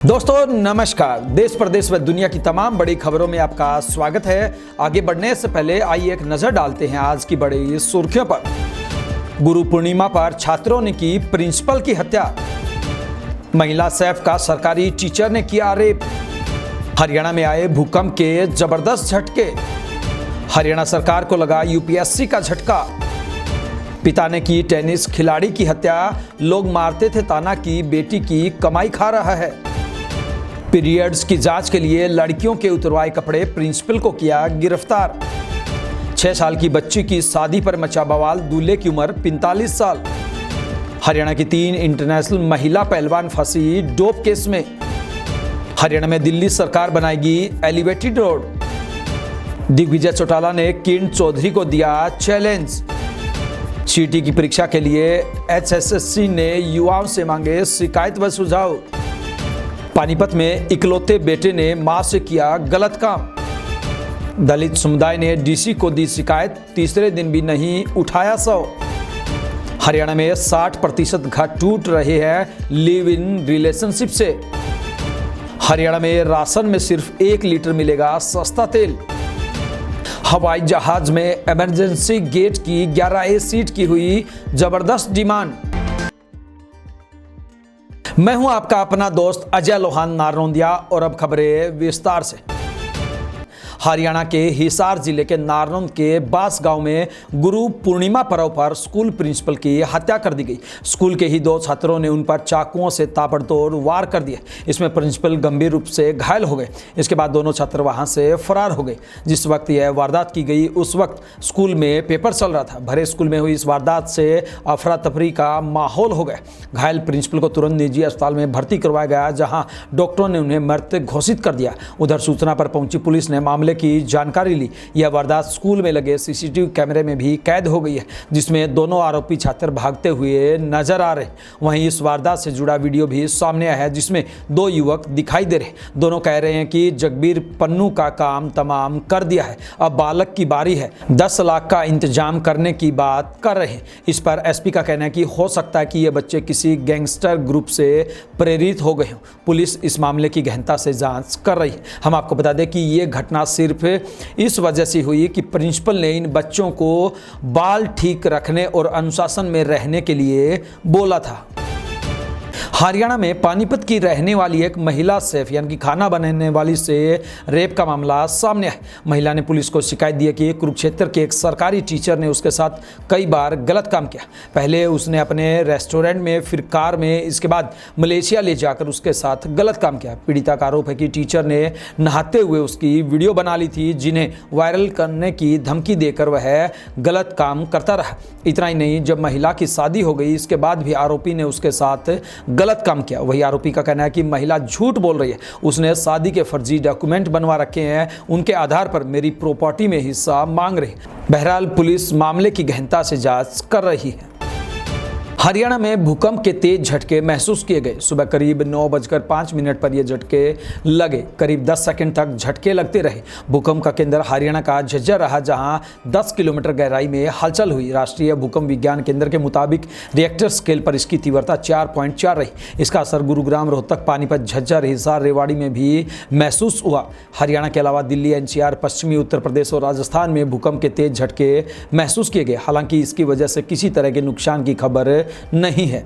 दोस्तों नमस्कार। देश प्रदेश व दुनिया की तमाम बड़ी खबरों में आपका स्वागत है। आगे बढ़ने से पहले आइए एक नजर डालते हैं आज की बड़ी सुर्खियों पर। गुरु पूर्णिमा पर छात्रों ने की प्रिंसिपल की हत्या। महिला सैफ का सरकारी टीचर ने किया रेप। हरियाणा में आए भूकंप के जबरदस्त झटके। हरियाणा सरकार को लगा यूपीएससी का झटका। पिता ने की टेनिस खिलाड़ी की हत्या। लोग मारते थे ताना की बेटी की कमाई खा रहा है। पीरियड्स की जांच के लिए लड़कियों के उतरवाए कपड़े प्रिंसिपल को किया गिरफ्तार। 6 साल की बच्ची की शादी पर मचा बवाल। दूल्हे की उम्र 45 साल। हरियाणा की 3 इंटरनेशनल महिला पहलवान फंसी डोप केस में। हरियाणा में दिल्ली सरकार बनाएगी एलिवेटेड रोड। दिग्विजय चौटाला ने किरण चौधरी को दिया चैलेंज। सीटी की परीक्षा के लिए एचएसएससी ने युवाओं से मांगे शिकायत व सुझाव। पानीपत में इकलौते बेटे ने मां से किया गलत काम। दलित समुदाय ने डीसी को दी शिकायत। तीसरे दिन भी नहीं उठाया सौ। हरियाणा में 60% घर टूट रहे हैं लिव इन रिलेशनशिप से। हरियाणा में राशन में सिर्फ 1 लीटर मिलेगा सस्ता तेल। हवाई जहाज में इमरजेंसी गेट की 11A सीट की हुई जबरदस्त डिमांड। मैं हूं आपका अपना दोस्त अजय लोहान नारनौंदिया और अब खबरें विस्तार से। हरियाणा के हिसार जिले के नारनौंद के बास गांव में गुरु पूर्णिमा पर्व पर स्कूल प्रिंसिपल की हत्या कर दी गई। स्कूल के ही 2 छात्रों ने उन पर चाकुओं से ताबड़तोड़ वार कर दिए। इसमें प्रिंसिपल गंभीर रूप से घायल हो गए। इसके बाद दोनों छात्र वहां से फरार हो गए। जिस वक्त यह वारदात की गई उस वक्त स्कूल में पेपर चल रहा था। भरे स्कूल में हुई इस वारदात से अफरा तफरी का माहौल हो गया। घायल प्रिंसिपल को तुरंत निजी अस्पताल में भर्ती करवाया गया, जहाँ डॉक्टरों ने उन्हें मृत घोषित कर दिया। उधर सूचना पर पहुंची पुलिस ने मामले की जानकारी ली। यह वारदात स्कूल में लगे सीसीटीवी कैमरे में भी कैद हो गई है, जिसमें दोनों आरोपी छात्र भागते हुए नजर आ रहे। वहीं इस वारदात से जुड़ा वीडियो भी सामने आया है, जिसमें 2 युवक दिखाई दे रहे। दोनों कह रहे हैं कि जगबीर पन्नू का काम तमाम कर दिया है, अब बालक की बारी है। 10 लाख का इंतजाम करने की बात कर रहे हैं। इस पर एसपी का कहना है कि हो सकता है कि ये बच्चे किसी गैंगस्टर ग्रुप से प्रेरित हो गए हों। पुलिस इस मामले की गहनता से जांच कर रही है। हम आपको बता दें कि ये घटना सिर्फ इस वजह से हुई कि प्रिंसिपल ने इन बच्चों को बाल ठीक रखने और अनुशासन में रहने के लिए बोला था। हरियाणा में पानीपत की रहने वाली एक महिला सैफ यानी कि खाना बनाने वाली से रेप का मामला सामने आया। महिला ने पुलिस को शिकायत दी कि कुरुक्षेत्र के एक सरकारी टीचर ने उसके साथ कई बार गलत काम किया। पहले उसने अपने रेस्टोरेंट में, फिर कार में, इसके बाद मलेशिया ले जाकर उसके साथ गलत काम किया। पीड़िता का आरोप है कि टीचर ने नहाते हुए उसकी वीडियो बना ली थी, जिन्हें वायरल करने की धमकी देकर वह गलत काम करता रहा। इतना ही नहीं, जब महिला की शादी हो गई इसके बाद भी आरोपी ने उसके साथ गलत काम किया। वही आरोपी का कहना है कि महिला झूठ बोल रही है। उसने शादी के फर्जी डॉक्यूमेंट बनवा रखे हैं, उनके आधार पर मेरी प्रॉपर्टी में हिस्सा मांग रही। बहरहाल पुलिस मामले की गहनता से जांच कर रही है। हरियाणा में भूकंप के तेज झटके महसूस किए गए। सुबह करीब 9:05 पर यह झटके लगे। करीब 10 सेकंड तक झटके लगते रहे। भूकंप का केंद्र हरियाणा का झज्जर रहा, जहां 10 किलोमीटर गहराई में हलचल हुई। राष्ट्रीय भूकंप विज्ञान केंद्र के मुताबिक रिएक्टर स्केल पर इसकी तीव्रता 4.4 रही। इसका असर गुरुग्राम, रोहतक, पानीपत, झज्जर, हिसार, रेवाड़ी में भी महसूस हुआ। हरियाणा के अलावा दिल्ली, एनसीआर, पश्चिमी उत्तर प्रदेश और राजस्थान में भूकंप के तेज झटके महसूस किए गए। हालांकि इसकी वजह से किसी तरह के नुकसान की खबर नहीं है।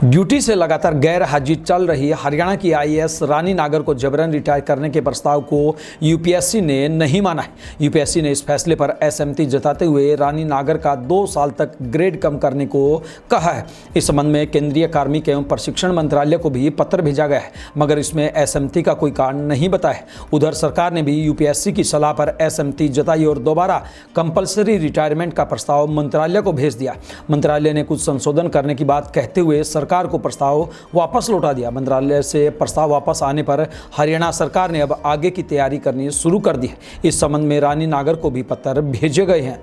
ड्यूटी से लगातार गैर हाजिर चल रही हरियाणा की आईएएस रानी नागर को जबरन रिटायर करने के प्रस्ताव को यूपीएससी ने नहीं माना है। यूपीएससी ने इस फैसले पर असहमति जताते हुए रानी नागर का 2 साल तक ग्रेड कम करने को कहा है। इस संबंध में केंद्रीय कार्मिक एवं प्रशिक्षण मंत्रालय को भी पत्र भेजा गया है, मगर इसमें असहमति का कोई कारण नहीं बताया। उधर सरकार ने भी यूपीएससी की सलाह पर असहमति जताई और दोबारा कंपल्सरी रिटायरमेंट का प्रस्ताव मंत्रालय को भेज दिया। मंत्रालय ने कुछ संशोधन करने की बात कहते हुए सरकार को प्रस्ताव वापस लौटा दिया। मंत्रालय से प्रस्ताव वापस आने पर हरियाणा सरकार ने अब आगे की तैयारी करनी शुरू कर दी है। इस संबंध में रानी नागर को भी पत्र भेजे गए हैं।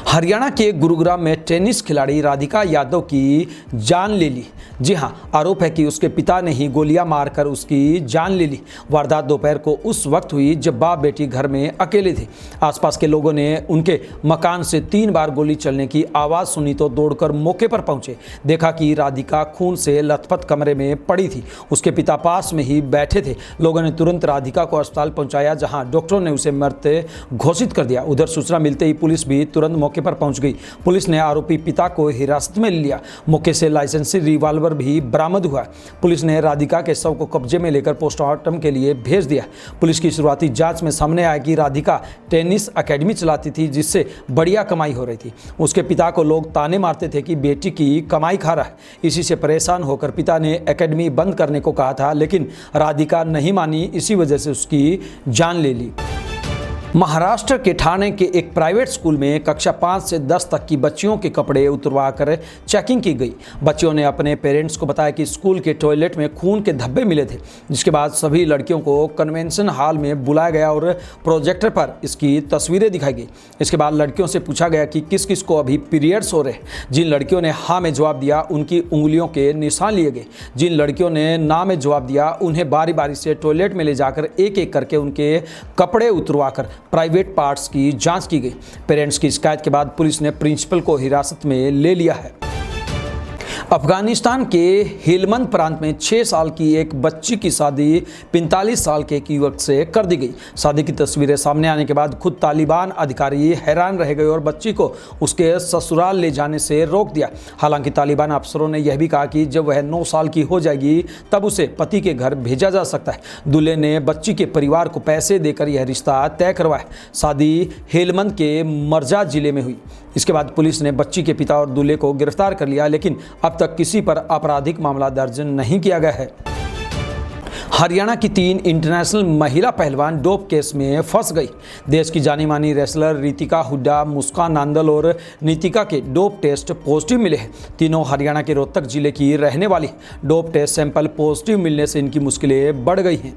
हरियाणा के गुरुग्राम में टेनिस खिलाड़ी राधिका यादव की जान ले ली। जी हां, आरोप है कि उसके पिता ने ही गोलियां मारकर उसकी जान ले ली। वारदात दोपहर को उस वक्त हुई जब बाप बेटी घर में अकेले थे। आसपास के लोगों ने उनके मकान से 3 बार गोली चलने की आवाज़ सुनी तो दौड़कर मौके पर पहुंचे। देखा कि राधिका खून से लथपथ कमरे में पड़ी थी। उसके पिता पास में ही बैठे थे। लोगों ने तुरंत राधिका को अस्पताल पहुंचाया, जहां डॉक्टरों ने उसे मृत घोषित कर दिया। उधर सूचना मिलते ही पुलिस भी तुरंत मौके पर पहुंच गई। पुलिस ने आरोपी पिता को हिरासत में लिया। मौके से लाइसेंसी रिवॉल्वर भी बरामद हुआ। पुलिस ने राधिका के शव को कब्जे में लेकर पोस्टमार्टम के लिए भेज दिया। पुलिस की शुरुआती जांच में सामने आया कि राधिका टेनिस एकेडमी चलाती थी, जिससे बढ़िया कमाई हो रही थी। उसके पिता को लोग ताने मारते थे कि बेटी की कमाई खा रहा है। इसी से परेशान होकर पिता ने एकेडमी बंद करने को कहा था, लेकिन राधिका नहीं मानी। इसी वजह से उसकी जान ले ली। महाराष्ट्र के ठाणे के एक प्राइवेट स्कूल में कक्षा 5 से 10 तक की बच्चियों के कपड़े उतरवाकर चेकिंग की गई। बच्चियों ने अपने पेरेंट्स को बताया कि स्कूल के टॉयलेट में खून के धब्बे मिले थे, जिसके बाद सभी लड़कियों को कन्वेंशन हॉल में बुलाया गया और प्रोजेक्टर पर इसकी तस्वीरें दिखाई गई। इसके बाद लड़कियों से पूछा गया कि किस किस को अभी पीरियड्स हो रहे हैं। जिन लड़कियों ने हाँ में जवाब दिया, उनकी उंगलियों के निशान लिए गए। जिन लड़कियों ने ना में जवाब दिया, उन्हें बारी बारी से टॉयलेट में ले जाकर एक एक करके उनके कपड़े उतरवाकर प्राइवेट पार्ट्स की जांच की गई। पेरेंट्स की शिकायत के बाद पुलिस ने प्रिंसिपल को हिरासत में ले लिया है। अफगानिस्तान के हेलमंद प्रांत में 6 साल की एक बच्ची की शादी 45 साल के एक युवक से कर दी गई। शादी की तस्वीरें सामने आने के बाद खुद तालिबान अधिकारी हैरान रह गए और बच्ची को उसके ससुराल ले जाने से रोक दिया। हालांकि तालिबान अफसरों ने यह भी कहा कि जब वह 9 साल की हो जाएगी तब उसे पति के घर भेजा जा सकता है। दूल्हे ने बच्ची के परिवार को पैसे देकर यह रिश्ता तय करवाया। शादी हेलमंद के मरजा जिले में हुई। इसके बाद पुलिस ने बच्ची के पिता और दूल्हे को गिरफ्तार कर लिया, लेकिन अब तक किसी पर आपराधिक मामला दर्ज नहीं किया गया है। हरियाणा की 3 इंटरनेशनल महिला पहलवान डोप केस में फंस गई। देश की जानी मानी रेसलर रितिका हुड्डा, मुस्कान नांदल और नीतिका के डोप टेस्ट पॉजिटिव मिले हैं। तीनों हरियाणा के रोहतक जिले की रहने वाली। डोप टेस्ट सैंपल पॉजिटिव मिलने से इनकी मुश्किलें बढ़ गई हैं।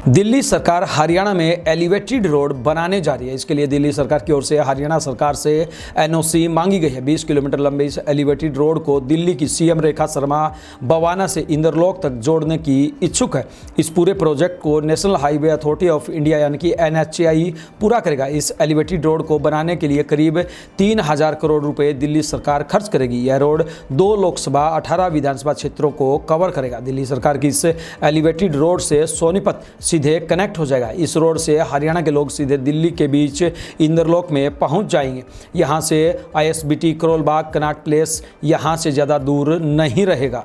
दिल्ली सरकार हरियाणा में एलिवेटेड रोड बनाने जा रही है। इसके लिए दिल्ली सरकार की ओर से हरियाणा सरकार से एनओसी मांगी गई है। 20 किलोमीटर लंबे इस एलिवेटेड रोड को दिल्ली की सीएम रेखा शर्मा बवाना से इंदरलोक तक जोड़ने की इच्छुक है। इस पूरे प्रोजेक्ट को national highway authority of India यानी कि NHAI पूरा करेगा। इस एलिवेटेड रोड को बनाने के लिए करीब 3000 करोड़ रुपए दिल्ली सरकार खर्च करेगी। यह रोड 2 लोकसभा 18 विधानसभा क्षेत्रों को कवर करेगा। दिल्ली सरकार की इस एलिवेटेड रोड से सोनीपत सीधे कनेक्ट हो जाएगा। इस रोड से हरियाणा के लोग सीधे दिल्ली के बीच इंदरलोक में पहुंच जाएंगे। यहां से ISBT, Karol Bagh, Connaught place यहां से ज़्यादा दूर नहीं रहेगा।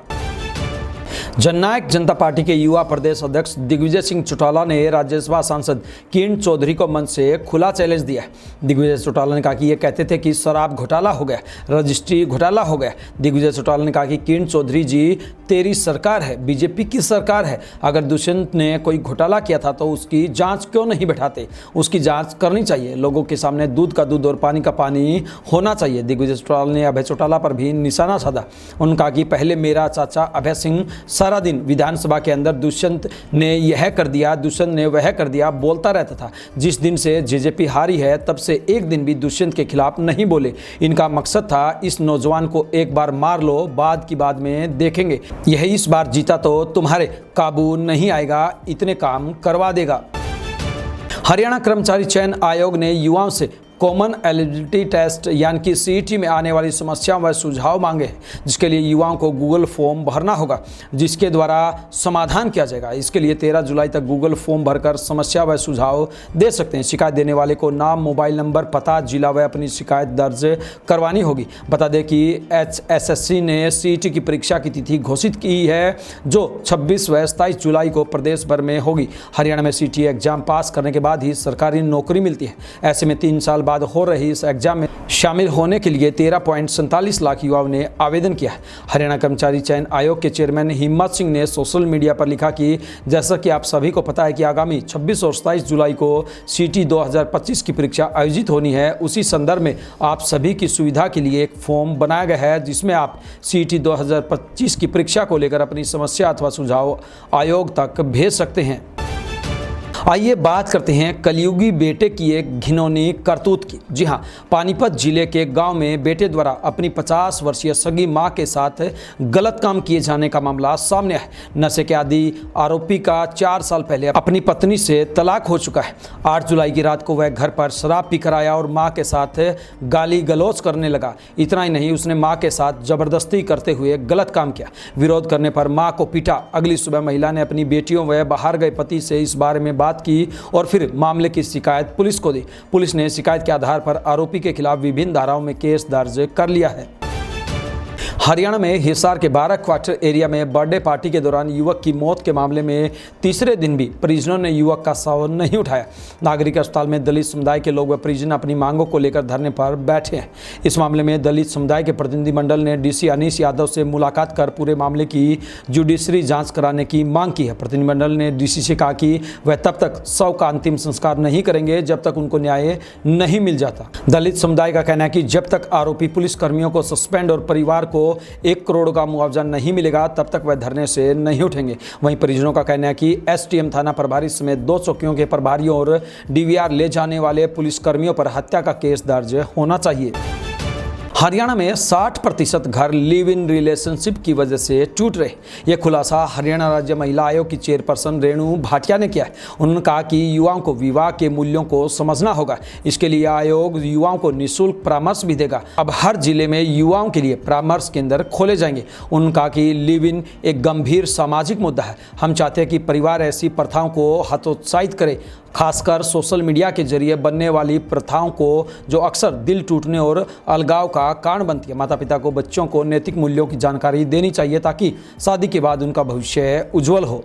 जननायक जनता पार्टी के युवा प्रदेश अध्यक्ष दिग्विजय सिंह चौटाला ने राज्यसभा सांसद किरण चौधरी को मंच से खुला चैलेंज दिया। दिग्विजय चौटाला ने कहा कि ये कहते थे कि शराब घोटाला हो गया, रजिस्ट्री घोटाला हो गया। दिग्विजय चौटाला ने कहा कि किरण चौधरी जी, तेरी सरकार है, बीजेपी की सरकार है। अगर दुष्यंत ने कोई घोटाला किया था तो उसकी जांच क्यों नहीं बैठाते? उसकी जांच करनी चाहिए। लोगों के सामने दूध का दूध और पानी का पानी होना चाहिए। दिग्विजय चौटाला ने अभय चौटाला पर भी निशाना साधा। उन्होंने कहा कि पहले मेरा चाचा अभय सिंह सारा दिन विधानसभा के अंदर दुष्यंत ने यह कर दिया, दुष्यंत ने वह कर दिया बोलता रहता था। जिस दिन से जेजेपी हारी है तब से एक दिन भी दुष्यंत के खिलाफ नहीं बोले। इनका मकसद था इस नौजवान को एक बार मार लो, बाद की बाद में देखेंगे। यह इस बार जीता तो तुम्हारे काबू नहीं आएगा, इतने काम करवा देगा। हरियाणा कर्मचारी चयन आयोग ने युवाओं से कॉमन एलिजिबिलिटी टेस्ट यानी कि CET में आने वाली समस्याओं व सुझाव मांगे हैं, जिसके लिए युवाओं को गूगल फॉर्म भरना होगा, जिसके द्वारा समाधान किया जाएगा। इसके लिए 13 जुलाई तक गूगल फॉर्म भरकर समस्या व सुझाव दे सकते हैं। शिकायत देने वाले को नाम, मोबाइल नंबर, पता, जिला व अपनी शिकायत दर्ज करवानी होगी। बता दें कि HSSC ने CET की परीक्षा की तिथि घोषित की है, जो 26 व 27 जुलाई को प्रदेश भर में होगी। हरियाणा में CET एग्जाम पास करने के बाद ही सरकारी नौकरी मिलती है। ऐसे में 3 साल बाद हो रही इस एग्जाम में शामिल होने के लिए 13.47 लाख युवाओं ने आवेदन किया है। हरियाणा कर्मचारी चयन आयोग के चेयरमैन हिम्मत सिंह ने सोशल मीडिया पर लिखा कि जैसा कि आप सभी को पता है कि आगामी 26 और 27 जुलाई को CET 2025 की परीक्षा आयोजित होनी है। उसी संदर्भ में आप सभी की सुविधा के लिए एक फॉर्म बनाया गया है, जिसमें आप CET 2025 की परीक्षा को लेकर अपनी समस्या अथवा सुझाव आयोग तक भेज सकते हैं। आइए बात करते हैं कलयुगी बेटे की एक घिनौनी करतूत की। जी हां, पानीपत जिले के गांव में बेटे द्वारा अपनी 50 वर्षीय सगी मां के साथ गलत काम किए जाने का मामला सामने है। नशे के आदि आरोपी का 4 साल पहले अपनी पत्नी से तलाक हो चुका है। 8 जुलाई की रात को वह घर पर शराब पीकर आया और मां के साथ गाली गलौज करने लगा। इतना ही नहीं, उसने मां के साथ जबरदस्ती करते हुए गलत काम किया। विरोध करने पर मां को पीटा। अगली सुबह महिला ने अपनी बेटियों व बाहर गए पति से इस बारे में बात की और फिर मामले की शिकायत पुलिस को दी। पुलिस ने शिकायत के आधार पर आरोपी के खिलाफ विभिन्न धाराओं में केस दर्ज कर लिया है। हरियाणा में हिसार के 12 क्वार्टर एरिया में बर्थडे पार्टी के दौरान युवक की मौत के मामले में तीसरे दिन भी परिजनों ने युवक का शव नहीं उठाया। नागरिक अस्पताल में दलित समुदाय के लोग व परिजन अपनी मांगों को लेकर धरने पर बैठे हैं। इस मामले में दलित समुदाय के प्रतिनिधिमंडल ने डीसी अनीश यादव से मुलाकात कर पूरे मामले की जुडिशरी जाँच कराने की मांग की है। प्रतिनिधिमंडल ने डीसी से कहा कि वह तब तक शव का अंतिम संस्कार नहीं करेंगे जब तक उनको न्याय नहीं मिल जाता। दलित समुदाय का कहना है कि जब तक आरोपी पुलिस कर्मियों को सस्पेंड और परिवार को 1 करोड़ का मुआवजा नहीं मिलेगा तब तक वह धरने से नहीं उठेंगे। वहीं परिजनों का कहना है कि एसटीएम थाना प्रभारी समेत 2 चौकियों के प्रभारियों और डीवीआर ले जाने वाले पुलिसकर्मियों पर हत्या का केस दर्ज होना चाहिए। हरियाणा में 60% घर लिव इन रिलेशनशिप की वजह से टूट रहे। यह खुलासा हरियाणा राज्य महिला आयोग की चेयरपर्सन रेणु भाटिया ने किया है। उन्होंने कहा कि युवाओं को विवाह के मूल्यों को समझना होगा। इसके लिए आयोग युवाओं को निःशुल्क परामर्श भी देगा। अब हर जिले में युवाओं के लिए परामर्श केंद्र खोले जाएंगे। उन्होंने कहा कि लिव इन एक गंभीर सामाजिक मुद्दा है। हम चाहते हैं कि परिवार ऐसी प्रथाओं को हतोत्साहित करे, खासकर सोशल मीडिया के जरिए बनने वाली प्रथाओं को, जो अक्सर दिल टूटने और अलगाव का कारण बनती है। माता पिता को बच्चों को नैतिक मूल्यों की जानकारी देनी चाहिए ताकि शादी के बाद उनका भविष्य उज्जवल हो।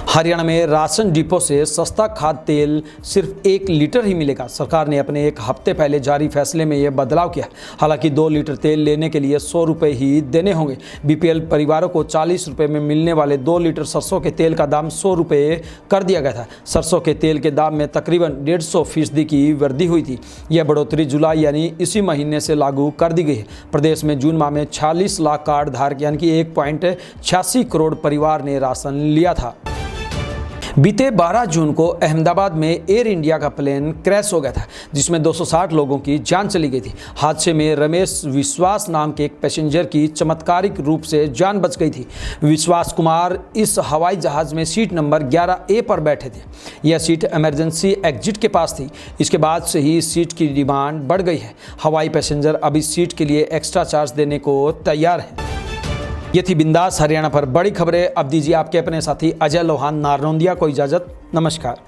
हरियाणा में राशन डिपो से सस्ता खाद्य तेल सिर्फ 1 लीटर ही मिलेगा। सरकार ने अपने 1 हफ्ते पहले जारी फैसले में यह बदलाव किया। हालांकि 2 लीटर तेल लेने के लिए 100 रुपये ही देने होंगे। बीपीएल परिवारों को 40 रुपये में मिलने वाले 2 लीटर सरसों के तेल का दाम 100 रुपये कर दिया गया था। सरसों के तेल के दाम में तकरीबन 150% की वृद्धि हुई थी। यह बढ़ोतरी जुलाई यानी इसी महीने से लागू कर दी गई है। प्रदेश में जून माह में 46 लाख कार्ड धारक यानी कि 1.86 करोड़ परिवार ने राशन लिया था। बीते 12 जून को अहमदाबाद में एयर इंडिया का प्लेन क्रैश हो गया था, जिसमें 260 लोगों की जान चली गई थी। हादसे में रमेश विश्वास नाम के एक पैसेंजर की चमत्कारिक रूप से जान बच गई थी। विश्वास कुमार इस हवाई जहाज में सीट नंबर 11A पर बैठे थे। यह सीट इमरजेंसी एग्जिट के पास थी। इसके बाद से ही इस सीट की डिमांड बढ़ गई है। हवाई पैसेंजर अब इस सीट के लिए एक्स्ट्रा चार्ज देने को तैयार है। ये थी बिंदास हरियाणा पर बड़ी खबरें। अब दीजिए आपके अपने साथी अजय लोहान नारनौंदिया को इजाजत। नमस्कार।